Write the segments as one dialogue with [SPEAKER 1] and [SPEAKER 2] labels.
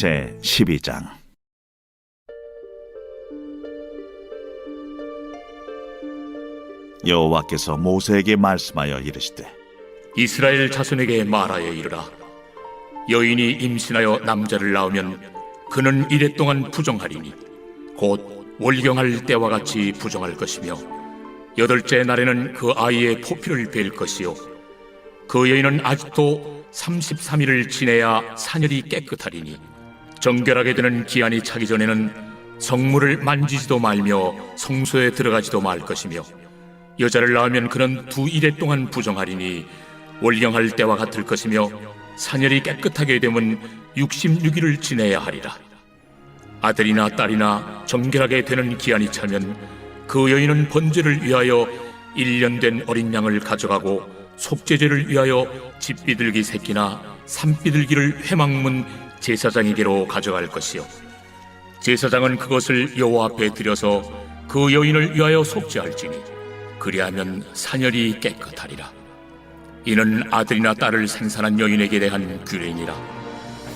[SPEAKER 1] 제 12장. 여호와께서 모세에게 말씀하여 이르시되,
[SPEAKER 2] 이스라엘 자손에게 말하여 이르라. 여인이 임신하여 남자를 낳으면 그는 이레 동안 부정하리니 곧 월경할 때와 같이 부정할 것이며, 여덟째 날에는 그 아이의 포피를 벨 것이요, 그 여인은 아직도 33일을 지내야 사녀리 깨끗하리니, 정결하게 되는 기한이 차기 전에는 성물을 만지지도 말며 성소에 들어가지도 말 것이며, 여자를 낳으면 그는 2일에 동안 부정하리니 월경할 때와 같을 것이며, 사녀리 깨끗하게 되면 66일을 지내야 하리라. 아들이나 딸이나 정결하게 되는 기한이 차면 그 여인은 번제를 위하여 1년 된 어린 양을 가져가고, 속죄제를 위하여 집비둘기 새끼나 산비둘기를 회막문 제사장에게로 가져갈 것이요, 제사장은 그것을 여호와 앞에 들여서 그 여인을 위하여 속죄할지니 그리하면 사녀리 깨끗하리라. 이는 아들이나 딸을 생산한 여인에게 대한 규례니라.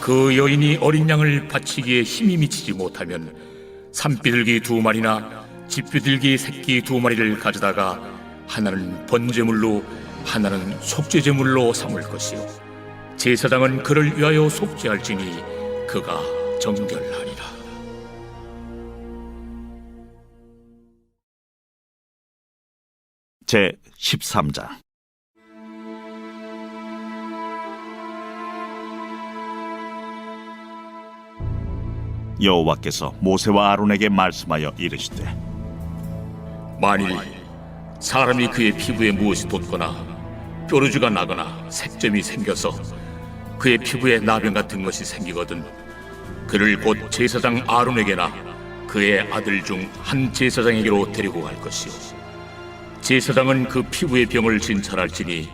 [SPEAKER 2] 그 여인이 어린 양을 바치기에 힘이 미치지 못하면 산비둘기 2마리나 집비둘기 새끼 2마리를 가져다가 하나는 번제물로 하나는 속죄제물로 삼을 것이요, 제사장은 그를 위하여 속죄할지니 그가 정결하리라.
[SPEAKER 1] 제 13장. 여호와께서 모세와 아론에게 말씀하여 이르시되,
[SPEAKER 2] 만일 사람이 그의 피부에 무엇이 돋거나 뾰루지가 나거나 색점이 생겨서 그의 피부에 나병 같은 것이 생기거든 그를 곧 제사장 아론에게나 그의 아들 중 한 제사장에게로 데리고 갈 것이요, 제사장은 그 피부의 병을 진찰할지니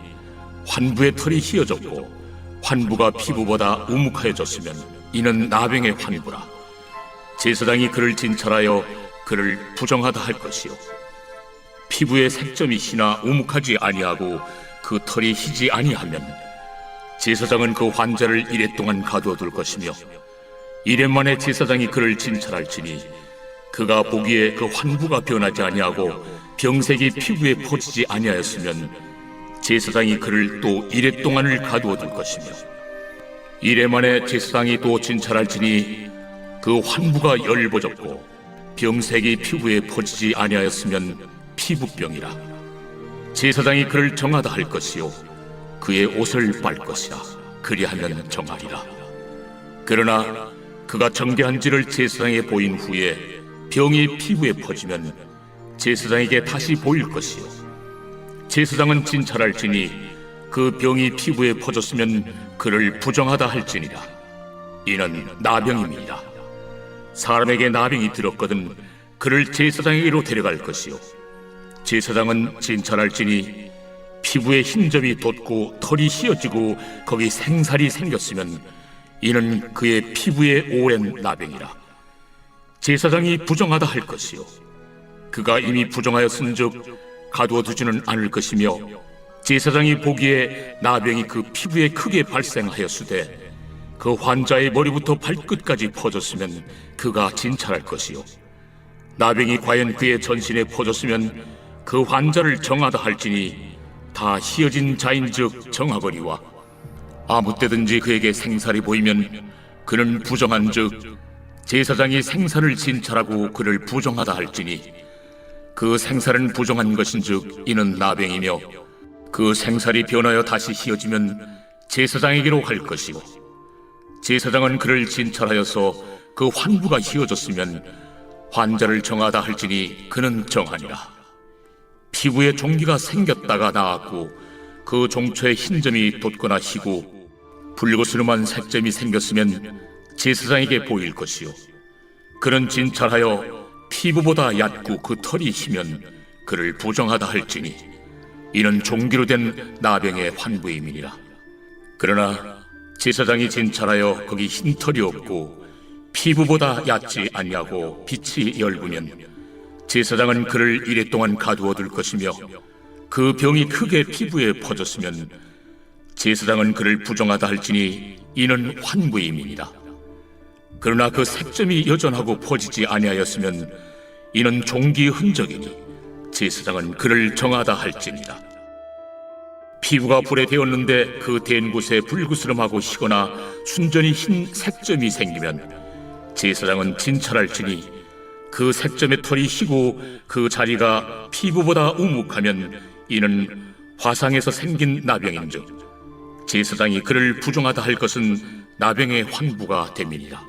[SPEAKER 2] 환부의 털이 휘어졌고 환부가 피부보다 우묵하여졌으면 이는 나병의 환부라. 제사장이 그를 진찰하여 그를 부정하다 할 것이요, 피부에 색점이 희나 우묵하지 아니하고 그 털이 희지 아니하면 제사장은 그 환자를 1회 동안 가두어 둘 것이며, 1회 만에 제사장이 그를 진찰할지니 그가 보기에 그 환부가 변하지 아니하고 병색이 피부에 퍼지지 아니하였으면 제사장이 그를 또 1회 동안을 가두어 둘 것이며, 1회 만에 제사장이 또 진찰할지니 그 환부가 열버졌고 병색이 피부에 퍼지지 아니하였으면 피부병이라. 제사장이 그를 정하다 할 것이요, 그의 옷을 빨 것이라. 그리하면 정하리라. 그러나 그가 정결한지를 제사장에 보인 후에 병이 피부에 퍼지면 제사장에게 다시 보일 것이요, 제사장은 진찰할지니 그 병이 피부에 퍼졌으면 그를 부정하다 할지니라. 이는 나병임이니라. 사람에게 나병이 들었거든 그를 제사장에게로 데려갈 것이요, 제사장은 진찰할지니 피부에 흰점이 돋고 털이 휘어지고 거기 생살이 생겼으면 이는 그의 피부에 오랜 나병이라. 제사장이 부정하다 할 것이요, 그가 이미 부정하였은즉 가두어 두지는 않을 것이며, 제사장이 보기에 나병이 그 피부에 크게 발생하였으되 그 환자의 머리부터 발끝까지 퍼졌으면 그가 진찰할 것이요, 나병이 과연 그의 전신에 퍼졌으면 그 환자를 정하다 할지니 다 휘어진 자인즉 정하거니와, 아무 때든지 그에게 생살이 보이면 그는 부정한즉 제사장이 생살을 진찰하고 그를 부정하다 할지니 그 생살은 부정한 것인즉 이는 나병이며, 그 생살이 변하여 다시 휘어지면 제사장에게로 갈 것이고, 제사장은 그를 진찰하여서 그 환부가 휘어졌으면 환자를 정하다 할지니 그는 정하니라. 피부에 종기가 생겼다가 나았고 그 종초에 흰점이 돋거나 희고 붉으스름한 색점이 생겼으면 제사장에게 보일 것이요, 그는 진찰하여 피부보다 얕고 그 털이 희면 그를 부정하다 할지니 이는 종기로 된 나병의 환부임이니라. 그러나 제사장이 진찰하여 거기 흰 털이 없고 피부보다 얕지 아니하고 빛이 엷으면 제사장은 그를 1회 동안 가두어 둘 것이며, 그 병이 크게 피부에 퍼졌으면 제사장은 그를 부정하다 할지니 이는 환부임이니라. 그러나 그 색점이 여전하고 퍼지지 아니하였으면 이는 종기의 흔적이니 제사장은 그를 정하다 할지니라. 피부가 불에 데었는데 그 댄 곳에 불그스름하고 희거나 순전히 흰 색점이 생기면 제사장은 진찰할지니 그 색점의 털이 희고 그 자리가 피부보다 우묵하면 이는 화상에서 생긴 나병인즉 제사장이 그를 부정하다 할 것은 나병의 환부가 됨이니라.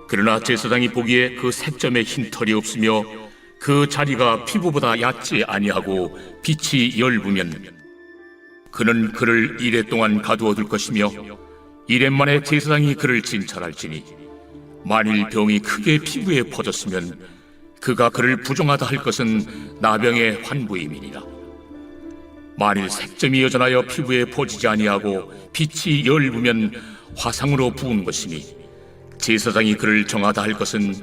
[SPEAKER 2] 그러나 제사장이 보기에 그 색점에 흰 털이 없으며 그 자리가 피부보다 얕지 아니하고 빛이 엷으면 그는 그를 이레 동안 가두어 둘 것이며 이레 만에 제사장이 그를 진찰할지니 만일 병이 크게 피부에 퍼졌으면 그가 그를 부정하다 할 것은 나병의 환부임이니라. 만일 색점이 여전하여 피부에 퍼지지 아니하고 빛이 엷으면 화상으로 부은 것이니 제사장이 그를 정하다 할 것은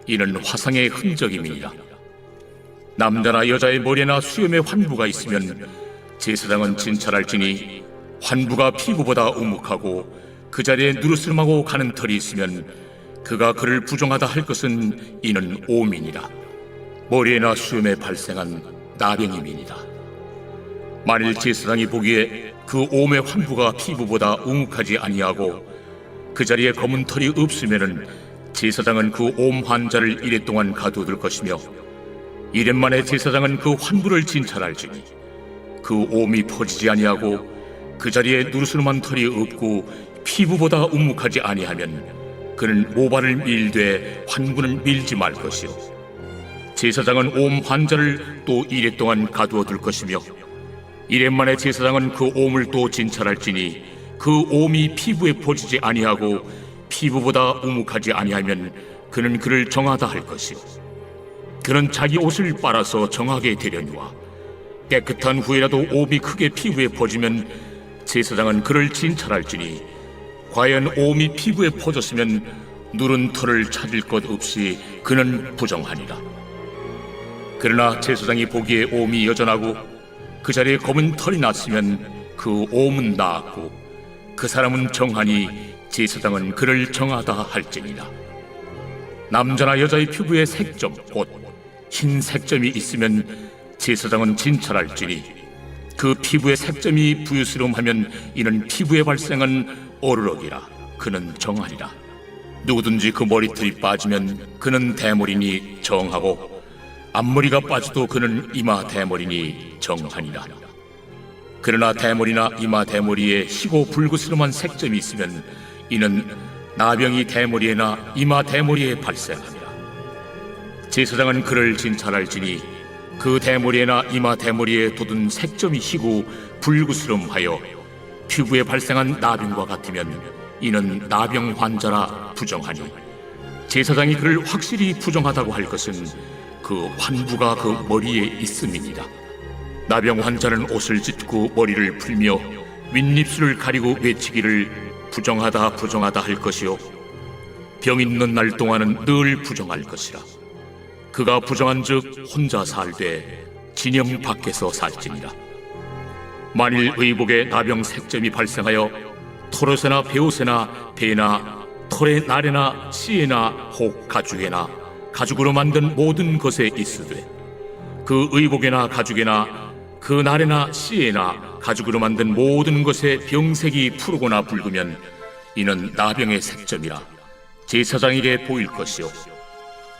[SPEAKER 2] 이는 화상의 흔적임이니라. 남자나 여자의 머리나 수염에 환부가 있으면 제사장은 진찰할지니 환부가 피부보다 우묵하고 그 자리에 누르스름하고 가는 털이 있으면 그가 그를 부정하다 할 것은 이는 오민이라. 머리에나 수염에 발생한 나병임이니라. 만일 제사장이 보기에 그 옴의 환부가 피부보다 우묵하지 아니하고 그 자리에 검은 털이 없으면은 제사장은 그 옴 환자를 이레 동안 가두어둘 것이며 이레 만에 제사장은 그 환부를 진찰할지니 그 옴이 퍼지지 아니하고 그 자리에 누르스름한 털이 없고 피부보다 우묵하지 아니하면 그는 모발을 밀되 환부는 밀지 말 것이요 제사장은 옴 환자를 또 이레 동안 가두어둘 것이며 이레 만에 제사장은 그 옴을 또 진찰할지니 그 옴이 피부에 퍼지지 아니하고 피부보다 우묵하지 아니하면 그는 그를 정하다 할 것이요 그는 자기 옷을 빨아서 정하게 되려니와 깨끗한 후에라도 옴이 크게 피부에 퍼지면 제사장은 그를 진찰할지니 과연 옴이 피부에 퍼졌으면 누른 털을 찾을 것 없이 그는 부정하니라. 그러나 제사장이 보기에 옴이 여전하고 그 자리에 검은 털이 났으면 그 옴은 나았고 그 사람은 정하니 제사장은 그를 정하다 할지니라. 남자나 여자의 피부에 색점 곧 흰 색점이 있으면 제사장은 진찰할지니 그 피부에 색점이 부유스름하면 이는 피부에 발생한 어르럭이라. 그는 정하리라. 누구든지 그 머리털이 빠지면 그는 대머리니 정하고 앞머리가 빠져도 그는 이마 대머리니 정하니라. 그러나 대머리나 이마 대머리에 희고 불그스름한 색점이 있으면 이는 나병이 대머리에나 이마 대머리에 발생하니라. 제사장은 그를 진찰할지니 그 대머리에나 이마 대머리에 돋은 색점이 희고 불그스름하여 피부에 발생한 나병과 같으면 이는 나병 환자라 부정하니 제사장이 그를 확실히 부정하다고 할 것은 그 환부가 그 머리에 있음이니라. 나병 환자는 옷을 찢고 머리를 풀며 윗입술을 가리고 외치기를 부정하다 부정하다 할 것이요 병 있는 날 동안은 늘 부정할 것이라. 그가 부정한즉 혼자 살되 진영 밖에서 살지니라. 만일 의복에 나병 색점이 발생하여 털옷에나 베옷에나 배나 털의 날에나 씨에나 혹 가죽에나 가죽으로 만든 모든 것에 있으되 그 의복에나 가죽에나 그 날에나 씨에나 가죽으로 만든 모든 것에 병색이 푸르거나 붉으면 이는 나병의 색점이라 제사장에게 보일 것이요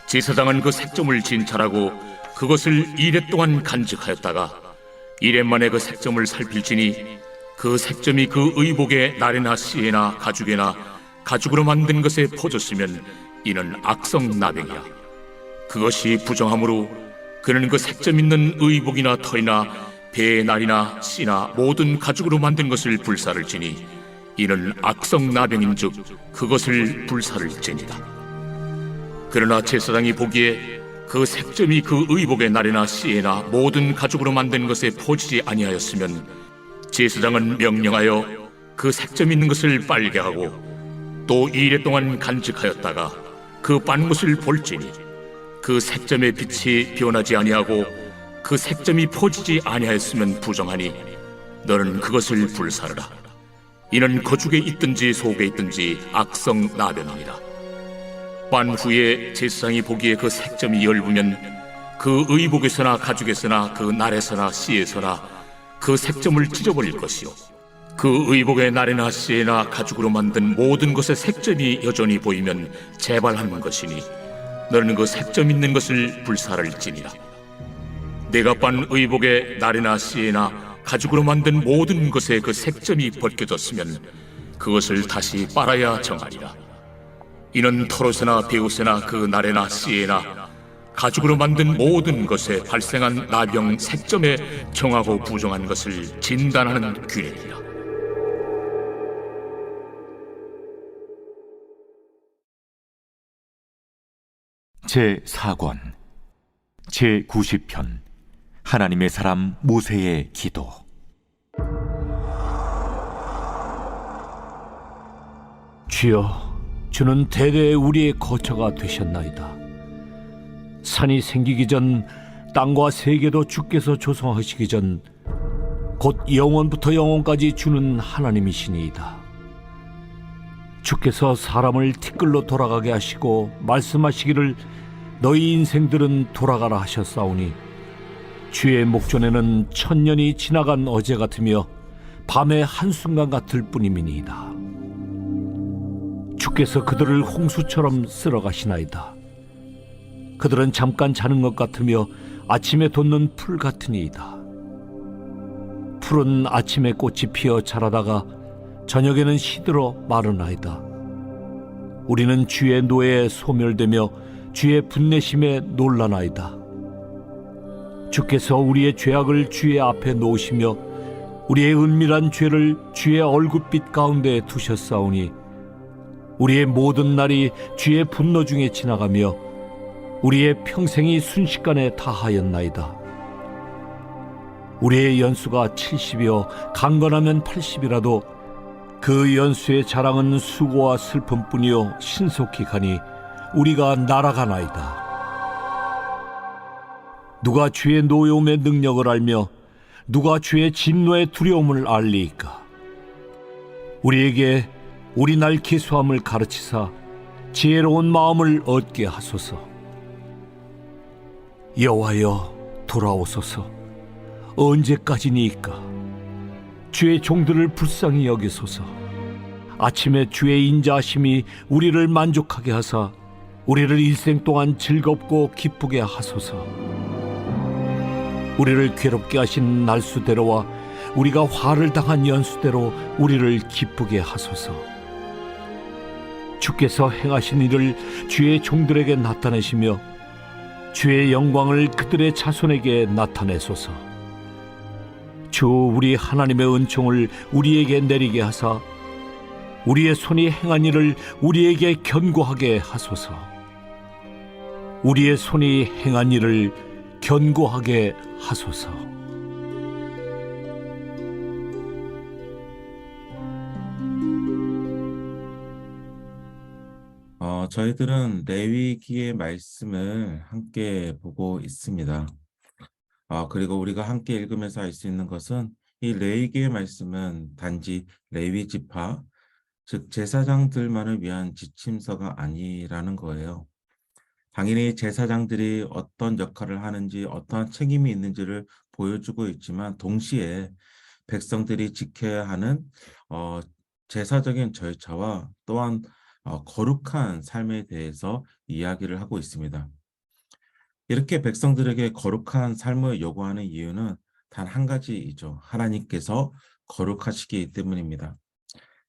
[SPEAKER 2] 제사장은 그 색점을 진찰하고 그것을 이레 동안 간직하였다가 이레 만에 그 색점을 살필지니 그 색점이 그 의복의 날에나 씨에나 가죽에나 가죽으로 만든 것에 퍼졌으면 이는 악성 나병이야. 그것이 부정함으로 그는 그 색점 있는 의복이나 털이나 배의 날이나 씨나 모든 가죽으로 만든 것을 불사를 지니 이는 악성 나병인즉 그것을 불사를 지니라. 그러나 제사장이 보기에 그 색점이 그 의복의 날에나 씨에나 모든 가죽으로 만든 것에 퍼지지 아니하였으면 제사장은 명령하여 그 색점 있는 것을 빨게 하고 또 2일 동안 간직하였다가 그 빤 것을 볼지니 그 색점의 빛이 변하지 아니하고 그 색점이 퍼지지 아니하였으면 부정하니 너는 그것을 불사르라. 이는 거죽에 있든지 속에 있든지 악성 나병이니라. 반 후에 제사장이 보기에 그 색점이 엷으면 그 의복에서나 가죽에서나 그 날에서나 씨에서나 그 색점을 찢어버릴 것이요 그 의복의 날에나 씨에나 가죽으로 만든 모든 것의 색점이 여전히 보이면 재발하는 것이니 너는 그 색점 있는 것을 불사를지니라. 내가 빤 의복의 날에나 씨에나 가죽으로 만든 모든 것에 그 색점이 벗겨졌으면 그것을 다시 빨아야 정하리라. 이는 털옷에나 베옷에나 그 날에나 씨에나 가죽으로 만든 모든 것에 발생한 나병 색점에 정하고 부정한 것을 진단하는 규례니라.
[SPEAKER 3] 제4권 제90편 하나님의 사람 모세의 기도.
[SPEAKER 4] 주여, 주는 대대 우리의 거처가 되셨나이다. 산이 생기기 전 땅과 세계도 주께서 조성하시기 전 곧 영원부터 영원까지 주는 하나님이시니이다. 주께서 사람을 티끌로 돌아가게 하시고 말씀하시기를 너희 인생들은 돌아가라 하셨사오니 주의 목전에는 천년이 지나간 어제 같으며 밤의 한순간 같을 뿐임이니이다. 주께서 그들을 홍수처럼 쓸어가시나이다. 그들은 잠깐 자는 것 같으며 아침에 돋는 풀 같으니이다. 풀은 아침에 꽃이 피어 자라다가 저녁에는 시들어 마르나이다. 우리는 주의 노예에 소멸되며 주의 분내심에 놀라나이다. 주께서 우리의 죄악을 주의 앞에 놓으시며 우리의 은밀한 죄를 주의 얼굴빛 가운데 두셨사오니 우리의 모든 날이 주의 분노 중에 지나가며 우리의 평생이 순식간에 다하였나이다. 우리의 연수가 70이요 강건하면 80이라도 그 연수의 자랑은 수고와 슬픔뿐이요 신속히 가니 우리가 날아가나이다. 누가 주의 노여움의 능력을 알며 누가 주의 진노의 두려움을 알리이까? 우리에게 우리 날 계수함을 가르치사 지혜로운 마음을 얻게 하소서. 여호와여, 돌아오소서. 언제까지니이까? 주의 종들을 불쌍히 여기소서. 아침에 주의 인자하심이 우리를 만족하게 하사 우리를 일생 동안 즐겁고 기쁘게 하소서. 우리를 괴롭게 하신 날수대로와 우리가 화를 당한 연수대로 우리를 기쁘게 하소서. 주께서 행하신 일을 주의 종들에게 나타내시며 주의 영광을 그들의 자손에게 나타내소서. 주 우리 하나님의 은총을 우리에게 내리게 하사 우리의 손이 행한 일을 우리에게 견고하게 하소서. 우리의 손이 행한 일을 견고하게 하소서.
[SPEAKER 5] 저희들은 레위기의 말씀을 함께 보고 있습니다. 그리고 우리가 함께 읽으면서 알 수 있는 것은 이 레위기의 말씀은 단지 레위 지파, 즉 제사장들만을 위한 지침서가 아니라는 거예요. 당연히 제사장들이 어떤 역할을 하는지 어떠한 책임이 있는지를 보여주고 있지만 동시에 백성들이 지켜야 하는 제사적인 절차와 또한 거룩한 삶에 대해서 이야기를 하고 있습니다. 이렇게 백성들에게 거룩한 삶을 요구하는 이유는 단 한 가지이죠. 하나님께서 거룩하시기 때문입니다.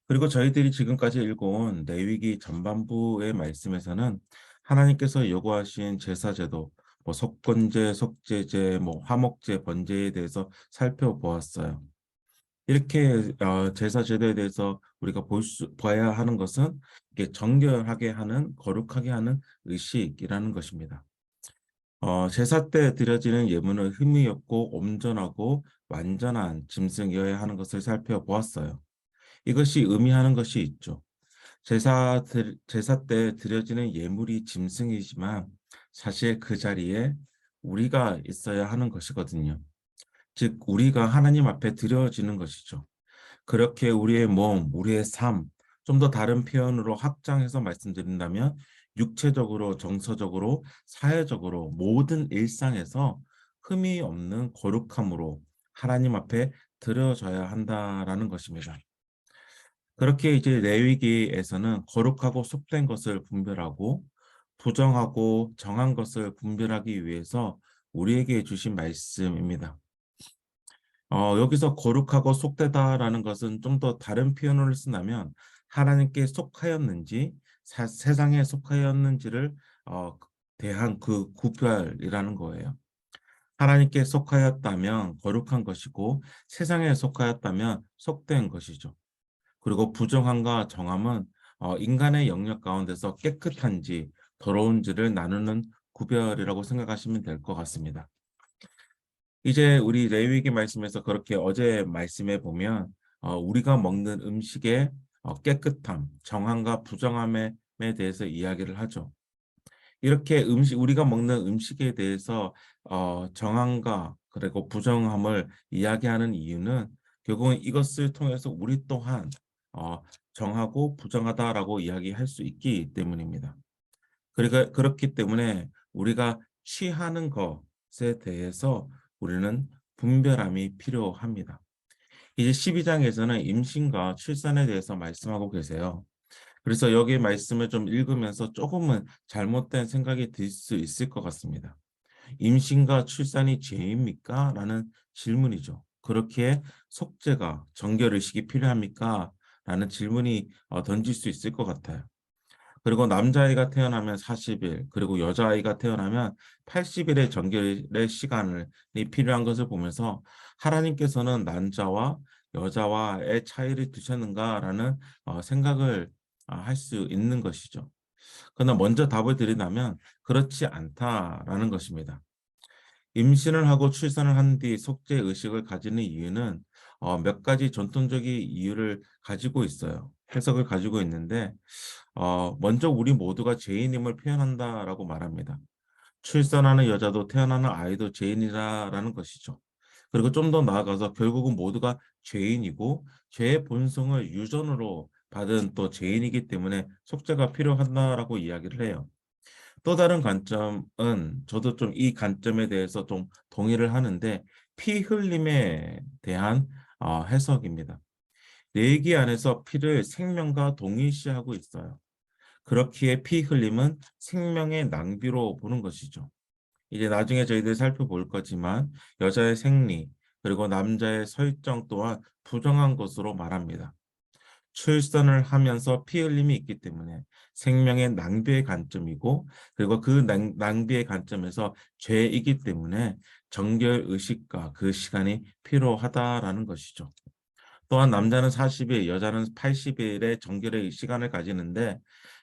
[SPEAKER 5] 그리고 저희들이 지금까지 읽어온 레위기 전반부의 말씀에서는 하나님께서 요구하신 제사제도, 속건제, 속죄제, 화목제, 번제에 대해서 살펴보았어요. 이렇게 제사제도에 대해서 우리가 봐야 하는 것은 이게 정결하게 하는, 거룩하게 하는 의식이라는 것입니다. 제사 때 드려지는 예물은 흠이 없고 온전하고 완전한 짐승이어야 하는 것을 살펴보았어요. 이것이 의미하는 것이 있죠. 제사 때 드려지는 예물이 짐승이지만 사실 그 자리에 우리가 있어야 하는 것이거든요. 즉 우리가 하나님 앞에 드려지는 것이죠. 그렇게 우리의 몸, 우리의 삶, 좀 더 다른 표현으로 확장해서 말씀드린다면 육체적으로, 정서적으로, 사회적으로 모든 일상에서 흠이 없는 거룩함으로 하나님 앞에 드려져야 한다라는 것입니다. 그렇게 이제 레위기에서는 거룩하고 속된 것을 분별하고 부정하고 정한 것을 분별하기 위해서 우리에게 주신 말씀입니다. 여기서 거룩하고 속되다라는 것은 좀 더 다른 표현을 쓴다면 하나님께 속하였는지 세상에 속하였는지를 대한 그 구별이라는 거예요. 하나님께 속하였다면 거룩한 것이고 세상에 속하였다면 속된 것이죠. 그리고 부정함과 정함은 인간의 영역 가운데서 깨끗한지 더러운지를 나누는 구별이라고 생각하시면 될 것 같습니다. 이제 우리 레위기 말씀에서 그렇게 어제 말씀해 보면 우리가 먹는 음식의 깨끗함, 정함과 부정함에 대해서 이야기를 하죠. 이렇게 우리가 먹는 음식에 대해서 정함과 그리고 부정함을 이야기하는 이유는 결국은 이것을 통해서 우리 또한 정하고 부정하다라고 이야기할 수 있기 때문입니다. 그러니까 그렇기 때문에 우리가 취하는 것에 대해서 우리는 분별함이 필요합니다. 이제 12장에서는 임신과 출산에 대해서 말씀하고 계세요. 그래서 여기 말씀을 좀 읽으면서 조금은 잘못된 생각이 들 수 있을 것 같습니다. 임신과 출산이 죄입니까? 라는 질문이죠. 그렇게 속죄가, 정결의식이 필요합니까? 라는 질문이 던질 수 있을 것 같아요. 그리고 남자아이가 태어나면 40일, 그리고 여자아이가 태어나면 80일의 정결의 시간이 필요한 것을 보면서 하나님께서는 남자와 여자와의 차이를 두셨는가라는 생각을 할 수 있는 것이죠. 그러나 먼저 답을 드린다면 그렇지 않다라는 것입니다. 임신을 하고 출산을 한 뒤 속죄 의식을 가지는 이유는 몇 가지 전통적인 이유를 가지고 있어요. 해석을 가지고 있는데 먼저 우리 모두가 죄인임을 표현한다라고 말합니다. 출산하는 여자도 태어나는 아이도 죄인이라는 것이죠. 그리고 좀 더 나아가서 결국은 모두가 죄인이고 죄의 본성을 유전으로 받은 또 죄인이기 때문에 속죄가 필요하다라고 이야기를 해요. 또 다른 관점은 저도 좀 이 관점에 대해서 좀 동의를 하는데 피 흘림에 대한 해석입니다. 내기 안에서 피를 생명과 동일시하고 있어요. 그렇기에 피 흘림은 생명의 낭비로 보는 것이죠. 이제 나중에 저희들 살펴볼 거지만 여자의 생리 그리고 남자의 설정 또한 부정한 것으로 말합니다. 출산을 하면서 피 흘림이 있기 때문에 생명의 낭비의 관점이고 그리고 그 낭비의 관점에서 죄이기 때문에 정결 의식과 그 시간이 필요하다라는 것이죠. 또한 남자는 40일, 여자는 80일의 정결의 시간을 가지는데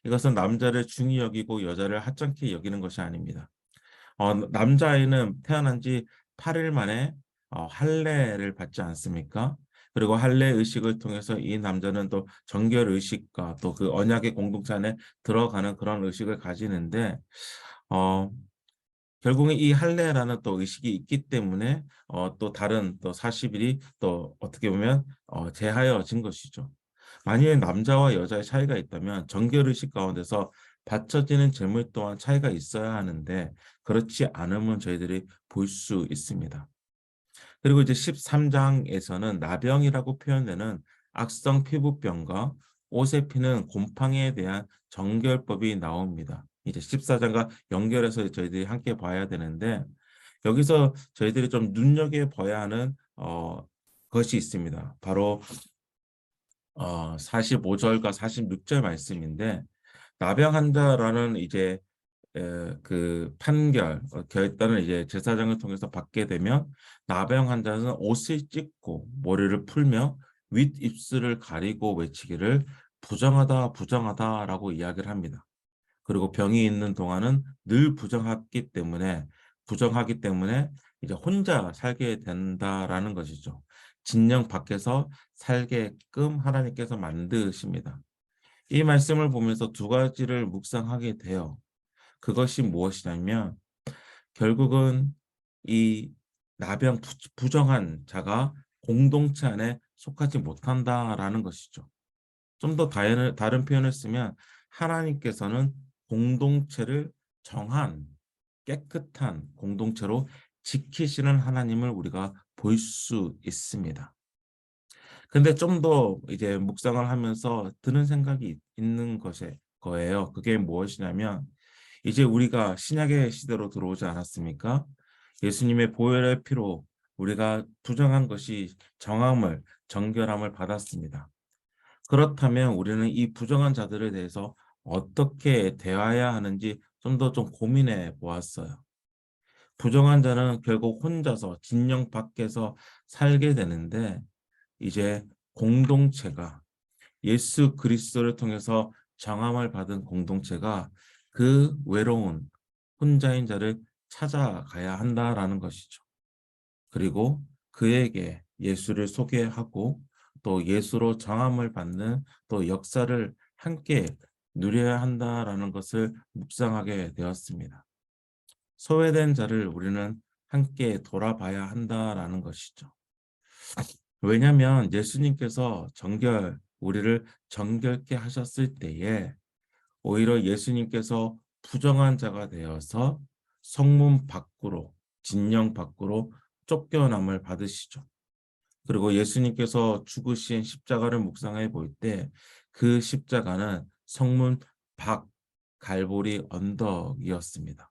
[SPEAKER 5] 이것은 남자를 중히 여기고 여자를 하찮게 여기는 것이 아닙니다. 남자아이는 태어난 지 8일 만에 할례를 받지 않습니까? 그리고 할례 의식을 통해서 이 남자는 또 정결 의식과 또 그 언약의 공동체 안에 들어가는 그런 의식을 가지는데 결국은 이 할례라는 또 의식이 있기 때문에 또 다른 또 40일이 또 어떻게 보면 제하여진 것이죠. 만약에 남자와 여자의 차이가 있다면 정결 의식 가운데서 바쳐지는 제물 또한 차이가 있어야 하는데 그렇지 않으면 저희들이 볼 수 있습니다. 그리고 이제 13장에서는 나병이라고 표현되는 악성 피부병과 옷에 피는 곰팡이에 대한 정결법이 나옵니다. 이제 14장과 연결해서 저희들이 함께 봐야 되는데 여기서 저희들이 좀 눈여겨봐야 하는 것이 있습니다. 바로 45절과 46절 말씀인데 나병 환자라는 이제 그 판결 결단을 이제 제사장을 통해서 받게 되면 나병 환자는 옷을 찢고 머리를 풀며 윗입술을 가리고 외치기를 부정하다 부정하다라고 이야기를 합니다. 그리고 병이 있는 동안은 늘 부정하기 때문에 이제 혼자 살게 된다라는 것이죠. 진영 밖에서 살게끔 하나님께서 만드십니다. 이 말씀을 보면서 두 가지를 묵상하게 돼요. 그것이 무엇이냐면 결국은 이 나병 부정한 자가 공동체 안에 속하지 못한다라는 것이죠. 좀 더 다른 표현을 쓰면 하나님께서는 공동체를 정한 깨끗한 공동체로 지키시는 하나님을 우리가 볼 수 있습니다. 근데 좀 더 이제 묵상을 하면서 드는 생각이 있는 거예요. 그게 무엇이냐면 이제 우리가 신약의 시대로 들어오지 않았습니까? 예수님의 보혈의 피로 우리가 부정한 것이 정결함을 받았습니다. 그렇다면 우리는 이 부정한 자들에 대해서 어떻게 대해야 하는지 좀 고민해 보았어요. 부정한 자는 결국 혼자서 진영 밖에서 살게 되는데 이제 공동체가 예수 그리스도를 통해서 정함을 받은 공동체가 그 외로운 혼자인 자를 찾아가야 한다라는 것이죠. 그리고 그에게 예수를 소개하고 또 예수로 정함을 받는 또 역사를 함께 누려야 한다라는 것을 묵상하게 되었습니다. 소외된 자를 우리는 함께 돌아봐야 한다라는 것이죠. 왜냐하면 예수님께서 우리를 정결케 하셨을 때에 오히려 예수님께서 부정한 자가 되어서 성문 밖으로, 진영 밖으로 쫓겨남을 받으시죠. 그리고 예수님께서 죽으신 십자가를 묵상해 볼 때 그 십자가는 성문 밖 갈보리 언덕이었습니다.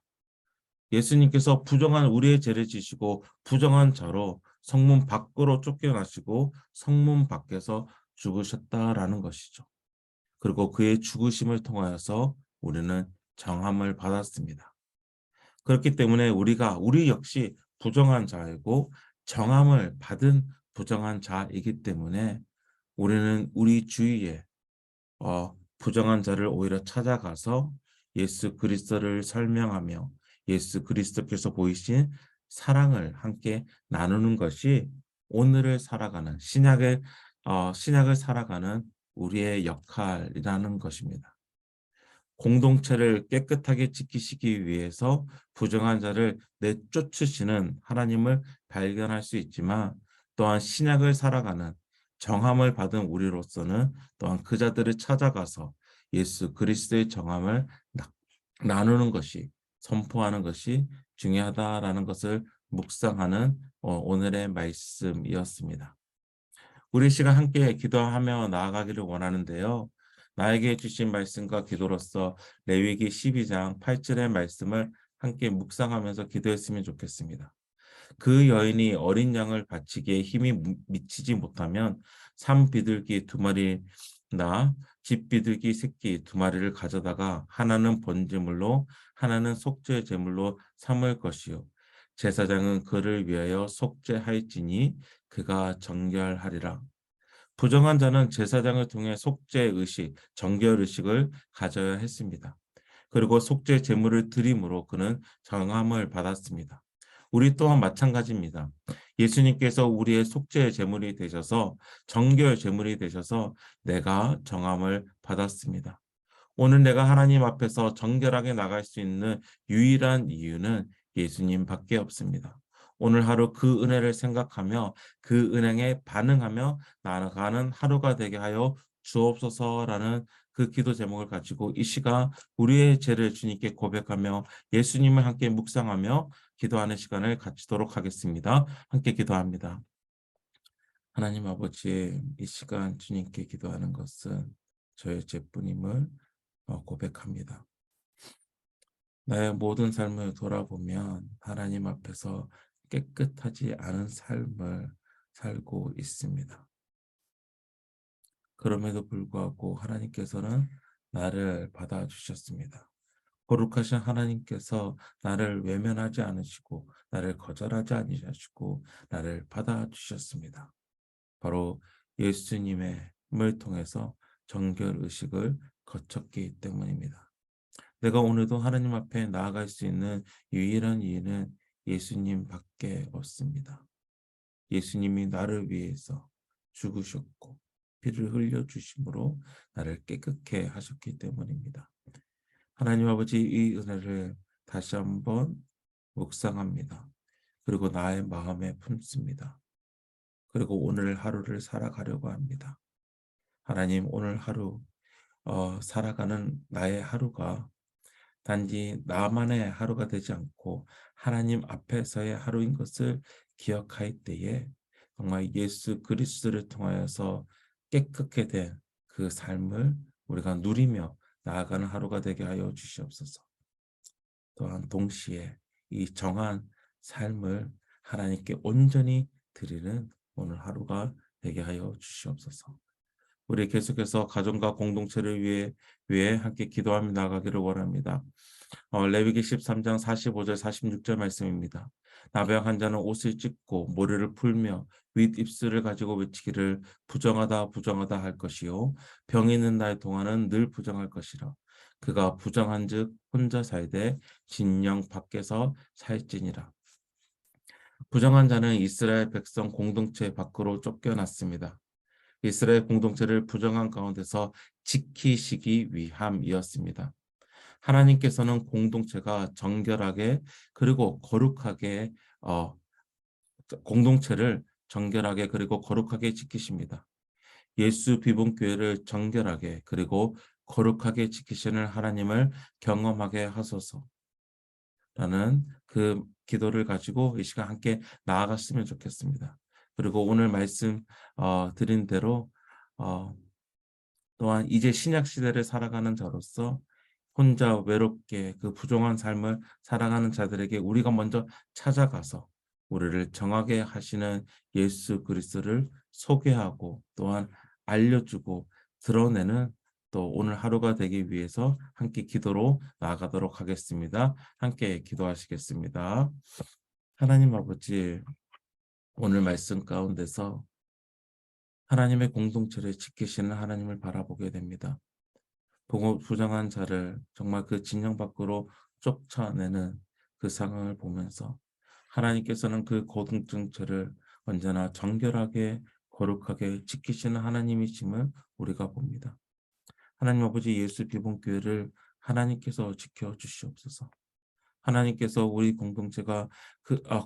[SPEAKER 5] 예수님께서 부정한 우리의 죄를 지시고 부정한 자로 성문 밖으로 쫓겨나시고 성문 밖에서 죽으셨다라는 것이죠. 그리고 그의 죽으심을 통하여서 우리는 정함을 받았습니다. 그렇기 때문에 우리 역시 부정한 자이고 정함을 받은 부정한 자이기 때문에 우리는 우리 주위에 부정한 자를 오히려 찾아가서 예수 그리스도를 설명하며 예수 그리스도께서 보이신 사랑을 함께 나누는 것이 오늘을 살아가는 신약을 살아가는 우리의 역할이라는 것입니다. 공동체를 깨끗하게 지키시기 위해서 부정한 자를 내쫓으시는 하나님을 발견할 수 있지만 또한 신약을 살아가는 정함을 받은 우리로서는 또한 그 자들을 찾아가서 예수 그리스도의 정함을 나누는 것이 선포하는 것이 중요하다라는 것을 묵상하는 오늘의 말씀이었습니다. 우리 시간 함께 기도하며 나아가기를 원하는데요. 나에게 주신 말씀과 기도로서 레위기 12장 8절의 말씀을 함께 묵상하면서 기도했으면 좋겠습니다. 그 여인이 어린 양을 바치기에 힘이 미치지 못하면 산 비둘기 2마리나 집 비둘기 새끼 2마리를 가져다가 하나는 번제물로 하나는 속죄 제물로 삼을 것이요 제사장은 그를 위하여 속죄할지니 그가 정결하리라. 부정한 자는 제사장을 통해 속죄 의식, 정결 의식을 가져야 했습니다. 그리고 속죄 제물을 드림으로 그는 정함을 받았습니다. 우리 또한 마찬가지입니다. 예수님께서 우리의 속죄 제물이 되셔서 정결 제물이 되셔서 내가 정함을 받았습니다. 오늘 내가 하나님 앞에서 정결하게 나갈 수 있는 유일한 이유는 예수님밖에 없습니다. 오늘 하루 그 은혜를 생각하며 그 은행에 반응하며 나아가는 하루가 되게 하여 주옵소서라는 그 기도 제목을 가지고 이 시간 우리의 죄를 주님께 고백하며 예수님을 함께 묵상하며 기도하는 시간을 갖도록 하겠습니다. 함께 기도합니다. 하나님 아버지, 이 시간 주님께 기도하는 것은 저의 죄뿐임을 고백합니다. 나의 모든 삶을 돌아보면 하나님 앞에서 깨끗하지 않은 삶을 살고 있습니다. 그럼에도 불구하고 하나님께서는 나를 받아주셨습니다. 거룩하신 하나님께서 나를 외면하지 않으시고 나를 거절하지 아니하시고 나를 받아주셨습니다. 바로 예수님을 통해서 정결 의식을 거쳤기 때문입니다. 내가 오늘도 하나님 앞에 나아갈 수 있는 유일한 이유는 예수님밖에 없습니다. 예수님이 나를 위해서 죽으셨고 피를 흘려주심으로 나를 깨끗게 하셨기 때문입니다. 하나님 아버지, 이 은혜를 다시 한번 묵상합니다. 그리고 나의 마음에 품습니다. 그리고 오늘 하루를 살아가려고 합니다. 하나님, 오늘 하루 살아가는 나의 하루가 단지 나만의 하루가 되지 않고 하나님 앞에서의 하루인 것을 기억할 때에 정말 예수 그리스도를 통하여서 깨끗게 된 그 삶을 우리가 누리며 나아가는 하루가 되게 하여 주시옵소서. 또한 동시에 이 정한 삶을 하나님께 온전히 드리는 오늘 하루가 되게 하여 주시옵소서. 우리 계속해서 가정과 공동체를 위해 함께 기도하며 나가기를 원합니다. 레위기 13장 45절 46절 말씀입니다. 나병 환자는 옷을 찢고 모래를 풀며 윗입술을 가지고 외치기를 부정하다 부정하다 할 것이요 병이 있는 날 동안은 늘 부정할 것이라. 그가 부정한즉 혼자 살되 진영 밖에서 살지니라. 부정한 자는 이스라엘 백성 공동체 밖으로 쫓겨났습니다. 이스라엘 공동체를 부정한 가운데서 지키시기 위함이었습니다. 하나님께서는 공동체가 정결하게 그리고 거룩하게 공동체를 정결하게 그리고 거룩하게 지키십니다. 예수 비봉교회를 정결하게 그리고 거룩하게 지키시는 하나님을 경험하게 하소서라는 그 기도를 가지고 이 시간 함께 나아갔으면 좋겠습니다. 그리고 오늘 말씀 드린 대로 또한 이제 신약 시대를 살아가는 자로서 혼자 외롭게 그 부정한 삶을 살아가는 자들에게 우리가 먼저 찾아가서 우리를 정하게 하시는 예수 그리스도를 소개하고 또한 알려주고 드러내는 또 오늘 하루가 되기 위해서 함께 기도로 나아가도록 하겠습니다. 함께 기도하시겠습니다. 하나님 아버지, 오늘 말씀 가운데서 하나님의 공동체를 지키시는 하나님을 바라보게 됩니다. 부정한 자를 정말 그 진영 밖으로 쫓아내는 그 상황을 보면서 하나님께서는 그 공동체를 언제나 정결하게 거룩하게 지키시는 하나님이심을 우리가 봅니다. 하나님 아버지, 예수 비봉교회를 하나님께서 지켜주시옵소서. 하나님께서 우리 공동체가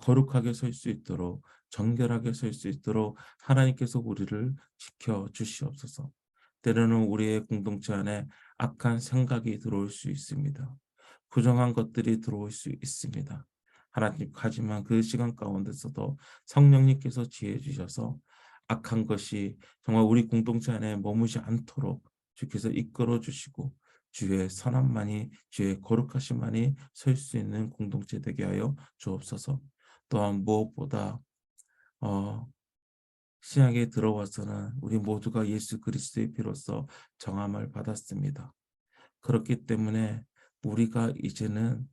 [SPEAKER 5] 거룩하게 설 수 있도록 정결하게 설 수 있도록 하나님께서 우리를 지켜주시옵소서. 때로는 우리의 공동체 안에 악한 생각이 들어올 수 있습니다. 부정한 것들이 들어올 수 있습니다. 하나님, 하지만 그 시간 가운데서도 성령님께서 지혜 주셔서 악한 것이 정말 우리 공동체 안에 머무지 않도록 주께서 이끌어 주시고 주의 선함만이 주의 거룩하심만이 설 수 있는 공동체 되게 하여 주옵소서. 또한 무엇보다 신약에 들어와서는 우리 모두가 예수 그리스도의 피로써 정함을 받았습니다. 그렇기 때문에 우리가 이제는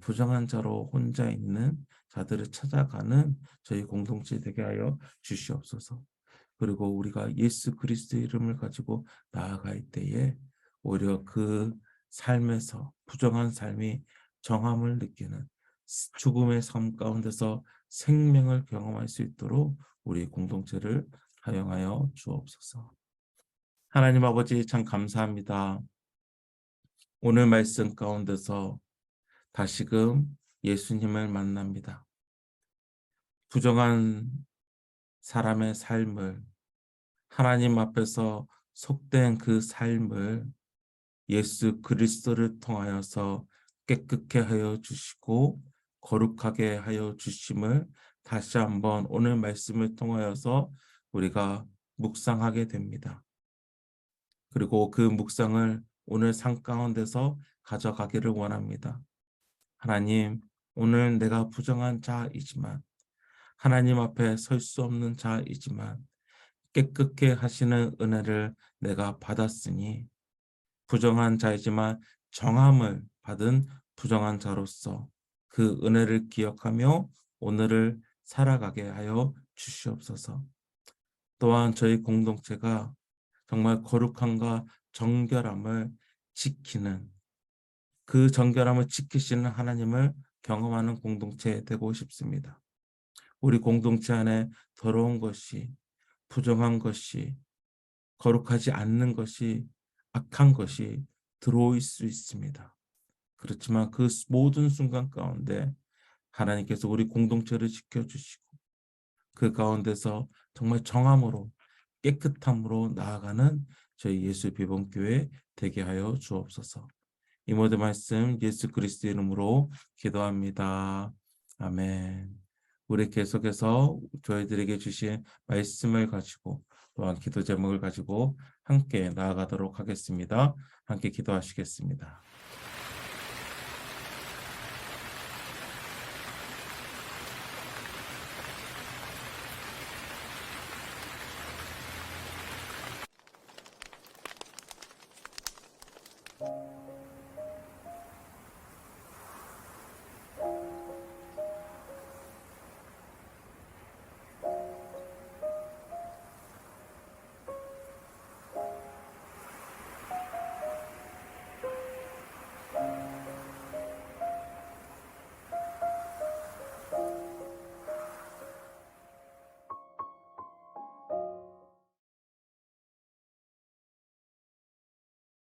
[SPEAKER 5] 부정한 자로 혼자 있는 자들을 찾아가는 저희 공동체 되게 하여 주시옵소서. 그리고 우리가 예수 그리스도의 이름을 가지고 나아갈 때에 오히려 그 삶에서 부정한 삶이 정함을 느끼는 죽음의 삶 가운데서 생명을 경험할 수 있도록 우리 공동체를 사용하여 주옵소서. 하나님 아버지, 참 감사합니다. 오늘 말씀 가운데서 다시금 예수님을 만납니다. 부정한 사람의 삶을, 하나님 앞에서 속된 그 삶을 예수 그리스도를 통하여서 깨끗게 하여 주시고 거룩하게 하여 주심을 다시 한번 오늘 말씀을 통하여서 우리가 묵상하게 됩니다. 그리고 그 묵상을 오늘 삶 가운데서 가져가기를 원합니다. 하나님, 오늘 내가 부정한 자이지만 하나님 앞에 설 수 없는 자이지만 깨끗게 하시는 은혜를 내가 받았으니 부정한 자이지만 정함을 받은 부정한 자로서 그 은혜를 기억하며 오늘을 살아가게 하여 주시옵소서. 또한 저희 공동체가 정말 거룩함과 정결함을 지키는 그 정결함을 지키시는 하나님을 경험하는 공동체 되고 싶습니다. 우리 공동체 안에 더러운 것이, 부정한 것이, 거룩하지 않는 것이, 악한 것이 들어올 수 있습니다. 그렇지만 그 모든 순간 가운데 하나님께서 우리 공동체를 지켜주시고 그 가운데서 정말 정함으로 깨끗함으로 나아가는 저희 예수 비봉교회 되게 하여 주옵소서. 이 모든 말씀 예수 그리스도 이름으로 기도합니다. 아멘. 우리 계속해서 저희들에게 주신 말씀을 가지고 또한 기도 제목을 가지고 함께 나아가도록 하겠습니다. 함께 기도하시겠습니다.